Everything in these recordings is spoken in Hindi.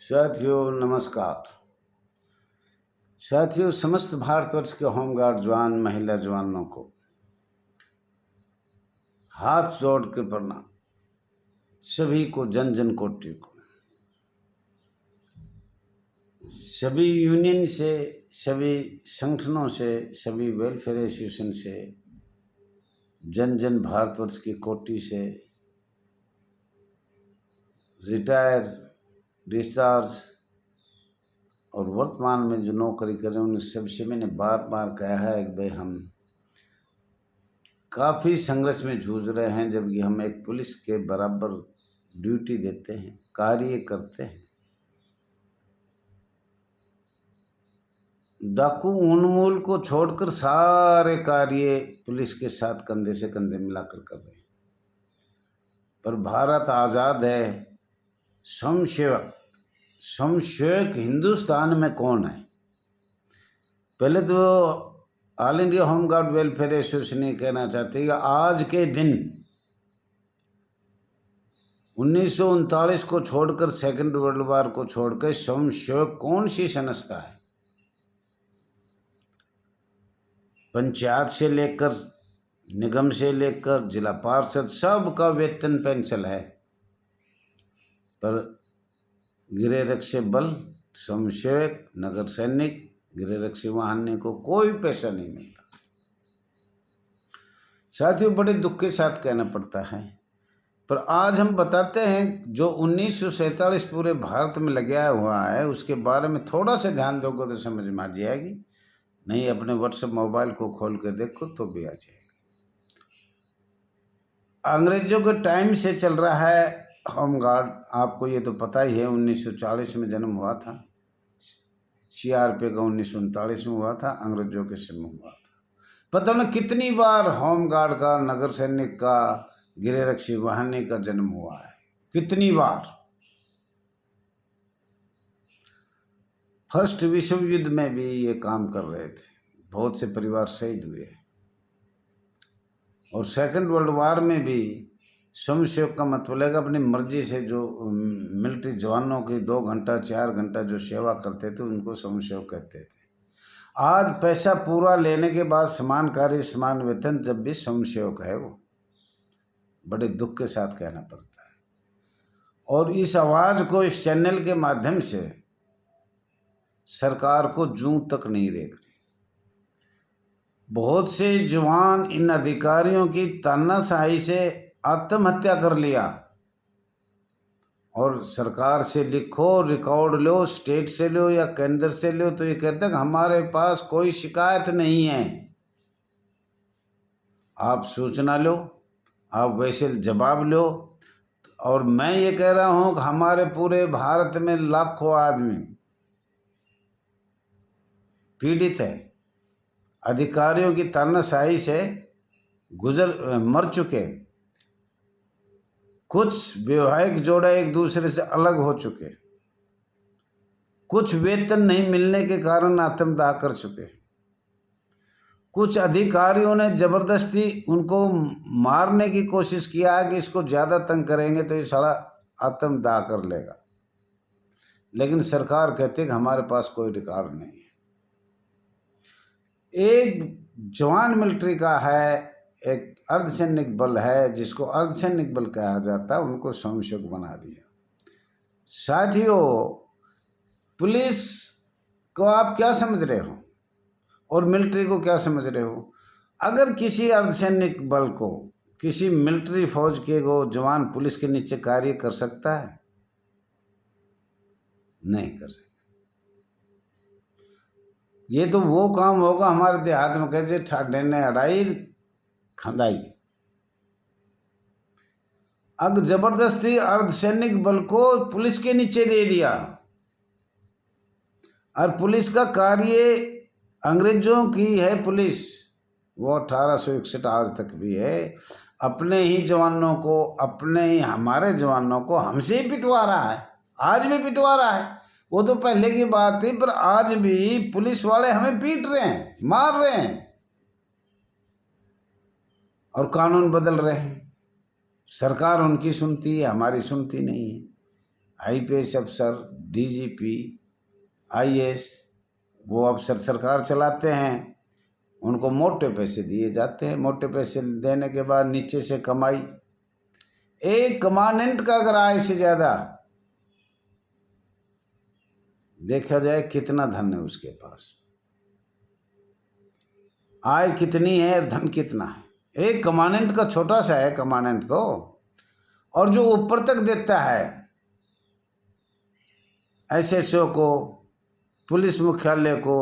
साथियों नमस्कार। साथियों, समस्त भारतवर्ष के होमगार्ड जवान महिला जवानों को हाथ जोड़ के प्रणाम। सभी को, जन जन कोटि को, सभी यूनियन से, सभी संगठनों से, सभी वेलफेयर एसोसिएशन से, जन जन भारतवर्ष की कोटि से, रिटायर, डिस्चार्ज और वर्तमान में जो नौकरी कर रहे हैं उन सबसे मैंने बार बार कहा है कि भाई हम काफ़ी संघर्ष में जूझ रहे हैं, जबकि हम एक पुलिस के बराबर ड्यूटी देते हैं, कार्य करते हैं। डाकू उन्मूल को छोड़कर सारे कार्य पुलिस के साथ कंधे से कंधे मिलाकर कर रहे हैं। पर भारत आज़ाद है। स्वयंसेवक हिंदुस्तान में कौन है? पहले तो all India home guard welfare association ये कहना चाहते हैं कि आज के दिन 1939 को छोड़कर, सेकंड वर्ल्ड वॉर को छोड़कर स्वयंसेवक कौन सी संस्था है? पंचायत से लेकर, निगम से लेकर, जिला पार्षद, सब का वेतन पेंशन है, पर गृह रक्षक बल, स्वयंसेवक, नगर सैनिक, गृह रक्षक वाहन को कोई पैसा नहीं मिलता। साथियों, बड़े दुख के साथ कहना पड़ता है, पर आज हम बताते हैं जो 1947 पूरे भारत में लगाया हुआ है उसके बारे में थोड़ा सा ध्यान दोगे तो समझ में आ जाएगी। नहीं, अपने व्हाट्सएप मोबाइल को खोल कर देखो तो भी आ जाएगी। अंग्रेजों के टाइम से चल रहा है होमगार्ड, आपको ये तो पता ही है। 1940 में जन्म हुआ था, CRP का 1939 में हुआ था, अंग्रेजों के समय हुआ था। पता न कितनी बार होमगार्ड का, नगर सैनिक का, गृह रक्षक वाहिनी का जन्म हुआ है, कितनी बार। फर्स्ट विश्व युद्ध में भी ये काम कर रहे थे, बहुत से परिवार शहीद हुए। और सेकंड वर्ल्ड वॉर में भी स्वयंसेवक का मतलब है कि अपनी मर्जी से जो मिलिट्री जवानों की 2 घंटा 4 घंटा जो सेवा करते थे उनको स्वयंसेवक कहते थे। आज पैसा पूरा लेने के बाद समान कार्य समान वेतन, जब भी स्वयंसेवक है वो। बड़े दुख के साथ कहना पड़ता है। और इस आवाज़ को इस चैनल के माध्यम से सरकार को जूं तक नहीं रेख रही। बहुत से जवान इन अधिकारियों की तानाशाही से आत्महत्या कर लिया। और सरकार से लिखो, रिकॉर्ड लो, स्टेट से लो या केंद्र से लो, तो ये कहते हैं कि हमारे पास कोई शिकायत नहीं है। आप सूचना लो, आप वैसे जवाब लो। और मैं ये कह रहा हूँ कि हमारे पूरे भारत में लाखों आदमी पीड़ित है, अधिकारियों की तानाशाही से मर चुके। कुछ वैवाहिक जोड़े एक दूसरे से अलग हो चुके, कुछ वेतन नहीं मिलने के कारण आत्मदाह कर चुके, कुछ अधिकारियों ने जबरदस्ती उनको मारने की कोशिश किया है कि इसको ज़्यादा तंग करेंगे तो ये सारा आत्मदाह कर लेगा। लेकिन सरकार कहती है कि हमारे पास कोई रिकॉर्ड नहीं है। एक जवान मिलिट्री का है, एक अर्धसैनिक बल है जिसको अर्धसैनिक बल कहा जाता है, उनको स्वयंसेवक बना दिया। साथियों, पुलिस को आप क्या समझ रहे हो और मिलिट्री को क्या समझ रहे हो? अगर किसी अर्धसैनिक बल को, किसी मिलिट्री फौज के को जवान पुलिस के नीचे कार्य कर सकता है? नहीं कर सकता। ये तो वो काम होगा हमारे देहात में कैसे ठाडे ने अड़ाई खंदाई। अब जबरदस्ती अर्धसैनिक बल को पुलिस के नीचे दे दिया। और पुलिस का कार्य अंग्रेजों की है पुलिस, वो 1861 आज तक भी है। अपने ही जवानों को, अपने ही हमारे जवानों को हमसे ही पिटवा रहा है, आज भी पिटवा रहा है। वो तो पहले की बात थी, पर आज भी पुलिस वाले हमें पीट रहे हैं, मार रहे हैं और कानून बदल रहे हैं। सरकार उनकी सुनती है, हमारी सुनती नहीं है। IPS अफसर, डीजीपी, आईएएस, वो अफसर सरकार चलाते हैं, उनको मोटे पैसे दिए जाते हैं। मोटे पैसे देने के बाद नीचे से कमाई, एक कमांडेंट का अगर आय से ज़्यादा देखा जाए कितना धन है उसके पास, आय कितनी है और धन कितना है। एक कमांडेंट का छोटा सा है कमांडेंट तो, और जो ऊपर तक देता है एसएसओ को, पुलिस मुख्यालय को,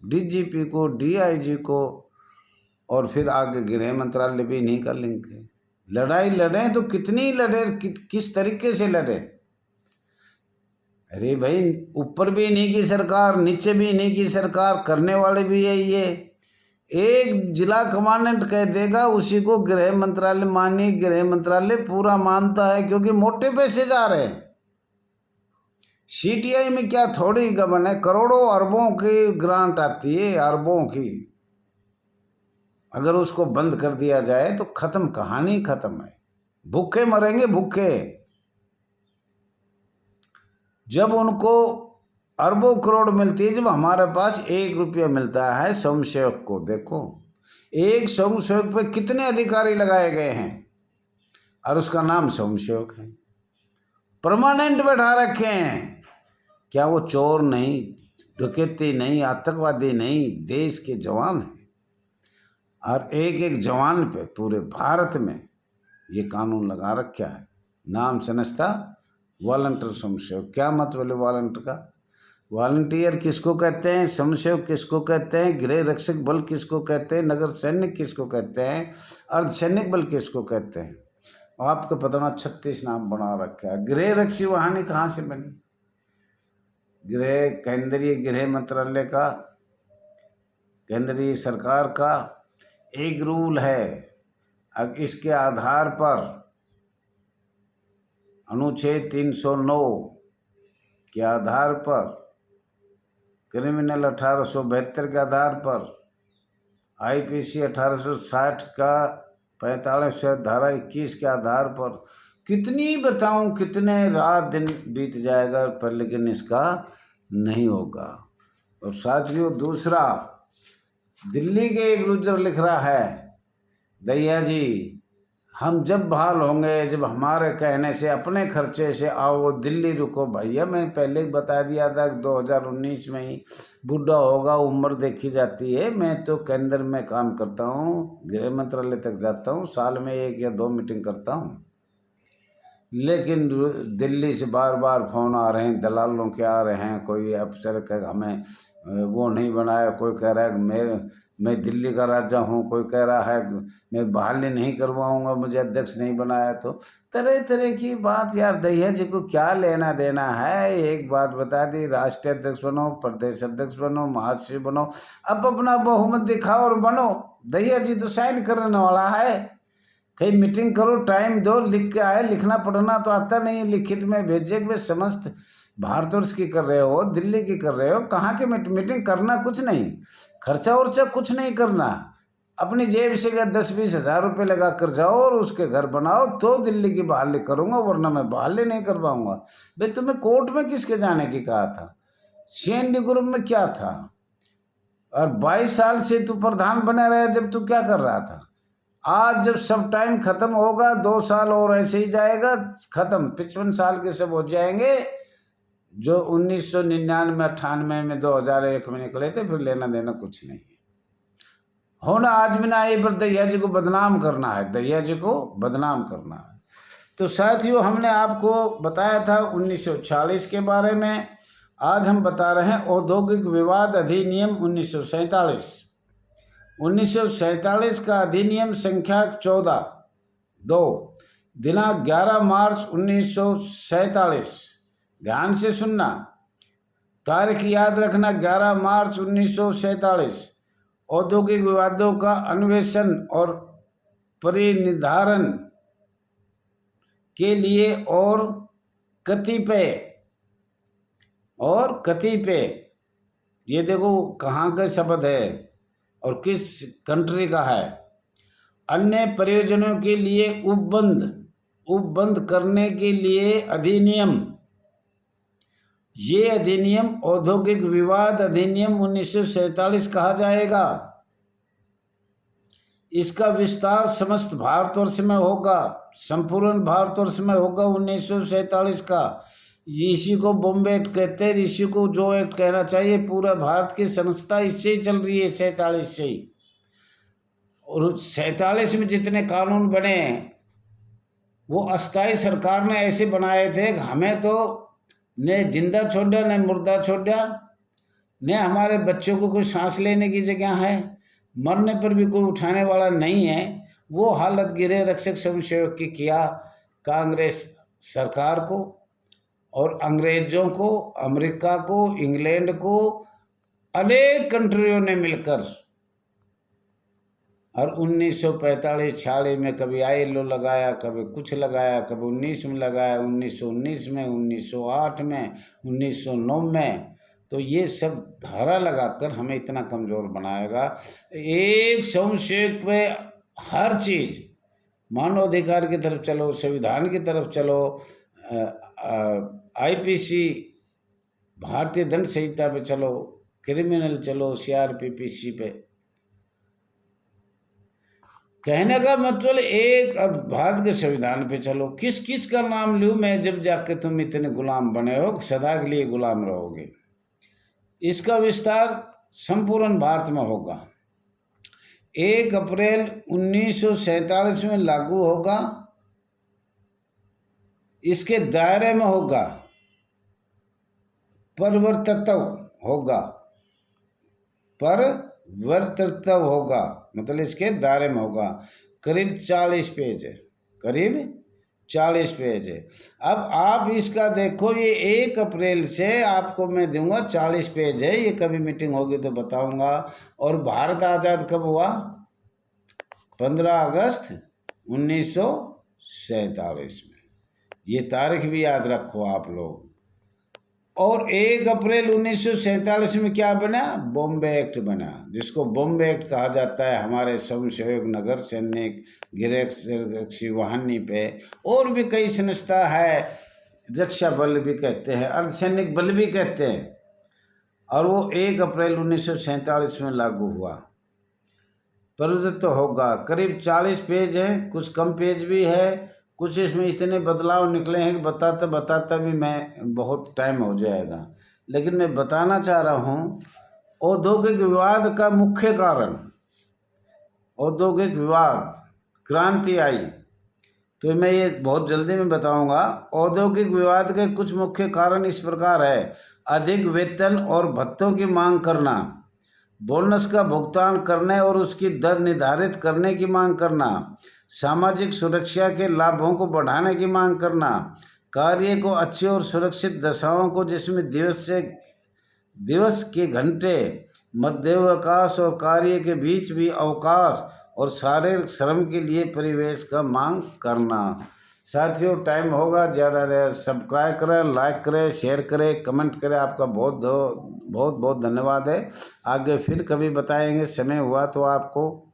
डीजीपी को, डीआईजी को, और फिर आगे गृह मंत्रालय भी इन्हीं का लिंक है। लड़ाई लड़े तो कितनी लड़े, किस तरीके से लड़े। अरे भाई, ऊपर भी इन्हीं की सरकार, नीचे भी इन्हीं की सरकार, करने वाले भी है ये। एक जिला कमांडेंट कह देगा उसी को गृह मंत्रालय मानिए, गृह मंत्रालय पूरा मानता है, क्योंकि मोटे पैसे जा रहे हैं। सीटीआई में क्या थोड़ी गबन है, करोड़ों अरबों की ग्रांट आती है, अरबों की। अगर उसको बंद कर दिया जाए तो खत्म, कहानी खत्म है। भूखे मरेंगे भूखे। जब उनको अरबों करोड़ मिलती है, जब हमारे पास 1 रुपया मिलता है स्वयंसेवक को, देखो एक स्वयंसेवक पे कितने अधिकारी लगाए गए हैं, और उसका नाम स्वयंसेवक है। परमानेंट बैठा रखे हैं। क्या वो चोर नहीं, डकैती नहीं, आतंकवादी नहीं, देश के जवान हैं। और एक एक जवान पे पूरे भारत में ये कानून लगा रखा है। नाम समझता वॉलंटियर स्वयंसेवक। क्या मतलब है वॉलंटियर का? वॉलंटियर किसको कहते हैं, स्वयंसेवक किसको कहते हैं, गृह रक्षक बल किसको कहते हैं, नगर सैनिक किसको कहते हैं, अर्धसैनिक बल किसको कहते हैं। आपको पता ना 36 नाम बना रखा है। गृह रक्षी वाहिनी कहाँ से बनी? केंद्रीय गृह मंत्रालय का, केंद्रीय सरकार का एक रूल है। अब इसके आधार पर अनुच्छेद 309 के आधार पर, क्रिमिनल 1872 के आधार पर, आईपीसी 1860 का 45 धारा 21 के आधार पर, कितनी बताऊं, कितने रात दिन बीत जाएगा पर, लेकिन इसका नहीं होगा। और साथियों, दूसरा, दिल्ली के एक गुर्जर लिख रहा है, दैया जी हम जब बहाल होंगे, जब हमारे कहने से, अपने खर्चे से आओ दिल्ली रुको। भैया मैं पहले ही बता दिया था 2019 में ही बूढ़ा होगा, उम्र देखी जाती है। मैं तो केंद्र में काम करता हूँ, गृह मंत्रालय तक जाता हूँ, साल में 1 या 2 मीटिंग करता हूँ। लेकिन दिल्ली से बार बार फ़ोन आ रहे हैं, दलालों के आ रहे हैं। कोई अफसर कह हमें वो नहीं बनाया, कोई कह रहा है मैं दिल्ली का राजा हूँ, कोई कह रहा है मैं बहाली नहीं करवाऊँगा, मुझे अध्यक्ष नहीं बनाया। तो तरह तरह की बात। यार दैया जी को क्या लेना देना है। एक बात बता दी, राष्ट्रीय अध्यक्ष बनो, प्रदेश अध्यक्ष बनो, महासचिव बनो, अब अपना बहुमत दिखाओ और बनो। दैया जी तो साइन करने वाला है। कहीं मीटिंग करो, टाइम दो, लिख के आए। लिखना पढ़ना तो आता नहीं, लिखित में भेजे कि समस्त भारतवर्ष की कर रहे हो, दिल्ली की कर रहे हो, कहाँ की मीटिंग करना, कुछ नहीं, खर्चा उर्चा कुछ नहीं करना। अपनी जेब से 10-20 हज़ार रुपये लगा कर जाओ और उसके घर बनाओ, तो दिल्ली की बहाली करूँगा, वरना मैं बहाली नहीं करवाऊँगा। भाई तुम्हें कोर्ट में किसके जाने की कहा था? CND ग्रुप में क्या था? और 22 साल से तू प्रधान बना रहा, जब तू क्या कर रहा था? आज जब सब टाइम खत्म होगा, 2 साल और ऐसे ही जाएगा, खत्म। 55 साल के सब हो जाएंगे, जो 1999-98 में 2001 में निकले थे, फिर लेना देना कुछ नहीं है। होना आज भी ना, ये पर दैया जी को बदनाम करना है, दैया जी को बदनाम करना है। तो साथियों, हमने आपको बताया था 1946 के बारे में। आज हम बता रहे हैं औद्योगिक विवाद अधिनियम 1947। 1947 का अधिनियम संख्या 14(2), दिनांक 11 मार्च 1947। ध्यान से सुनना, तारीख याद रखना, 11 मार्च 1947। औद्योगिक विवादों का अन्वेषण और परिनिधारण के लिए और कतिपय, ये देखो कहाँ का शब्द है और किस कंट्री का है, अन्य प्रयोजनों के लिए उपबंध करने के लिए अधिनियम ये अधिनियम औद्योगिक विवाद अधिनियम 1947 कहा जाएगा। इसका विस्तार समस्त भारतवर्ष में होगा, संपूर्ण भारतवर्ष में होगा 1947 का। इसी को बॉम्बे एक्ट कहते हैं, इसी को जो एक्ट कहना चाहिए। पूरा भारत की संस्था इससे ही चल रही है, 47 से ही। और 47 में जितने कानून बने वो अस्थाई सरकार ने ऐसे बनाए थे कि हमें तो ने जिंदा छोड़ा न मुर्दा छोड़ा, न हमारे बच्चों को कोई सांस लेने की जगह है, मरने पर भी कोई उठाने वाला नहीं है। वो हालत गिरे रक्षक स्वयंसेवक की किया कांग्रेस सरकार को और अंग्रेजों को, अमेरिका को, इंग्लैंड को, अनेक कंट्रियों ने मिलकर। और 1945-46 में कभी ILO लगाया, कभी कुछ लगाया, कभी 19 में लगाया, 1919 में, 1908 में, 1909 में। तो ये सब धारा लगाकर हमें इतना कमज़ोर बनाएगा। एक स्वयंसेवक पे हर चीज़, मानवाधिकार की तरफ चलो, संविधान की तरफ चलो, IPC भारतीय दंड संहिता पे चलो, क्रिमिनल चलो, CRPC पे। कहने का मतलब एक, अब भारत के संविधान पे चलो। किस किस का नाम लूँ मैं जब जाके तुम इतने गुलाम बने हो, सदा के लिए गुलाम रहोगे। इसका विस्तार संपूर्ण भारत में होगा। 1 अप्रैल 1947 में लागू होगा। इसके दायरे में होगा, परिवर्तित्व होगा, परिवर्तित्व होगा, मतलब इसके दायरे में होगा। करीब 40 पेज है, करीब 40 पेज है। अब आप इसका देखो, ये 1 अप्रैल से आपको मैं दूंगा, 40 पेज है। ये कभी मीटिंग होगी तो बताऊंगा। और भारत आज़ाद कब हुआ? 15 अगस्त 1947 में। ये तारीख भी याद रखो आप लोग। और 1 अप्रैल 1947 में क्या बना? बॉम्बे एक्ट बना, जिसको बॉम्बे एक्ट कहा जाता है। हमारे स्वयंसेवक, नगर सैनिक, गृह वाहिनी पे और भी कई संस्था है, रक्षा बल भी कहते हैं, अर्धसैनिक बल भी कहते हैं। और वो 1 अप्रैल 1947 में लागू हुआ। परिवर्तित होगा। करीब 40 पेज है, कुछ कम पेज भी है, कुछ इसमें इतने बदलाव निकले हैं कि बताते बताते भी मैं बहुत टाइम हो जाएगा। लेकिन मैं बताना चाह रहा हूँ, औद्योगिक विवाद का मुख्य कारण, औद्योगिक विवाद, क्रांति आई, तो मैं ये बहुत जल्दी में बताऊंगा। औद्योगिक विवाद के कुछ मुख्य कारण इस प्रकार है: अधिक वेतन और भत्तों की मांग करना, बोनस का भुगतान करने और उसकी दर निर्धारित करने की मांग करना, सामाजिक सुरक्षा के लाभों को बढ़ाने की मांग करना, कार्य को अच्छी और सुरक्षित दशाओं को, जिसमें दिवस के घंटे, मध्यावकाश और कार्य के बीच भी अवकाश और शारीरिक श्रम के लिए परिवेश का मांग करना। साथियों, टाइम होगा ज़्यादा, सब्सक्राइब करें, लाइक करें, शेयर करें, कमेंट करें। आपका बहुत बहुत धन्यवाद है। आगे फिर कभी बताएंगे, समय हुआ तो आपको।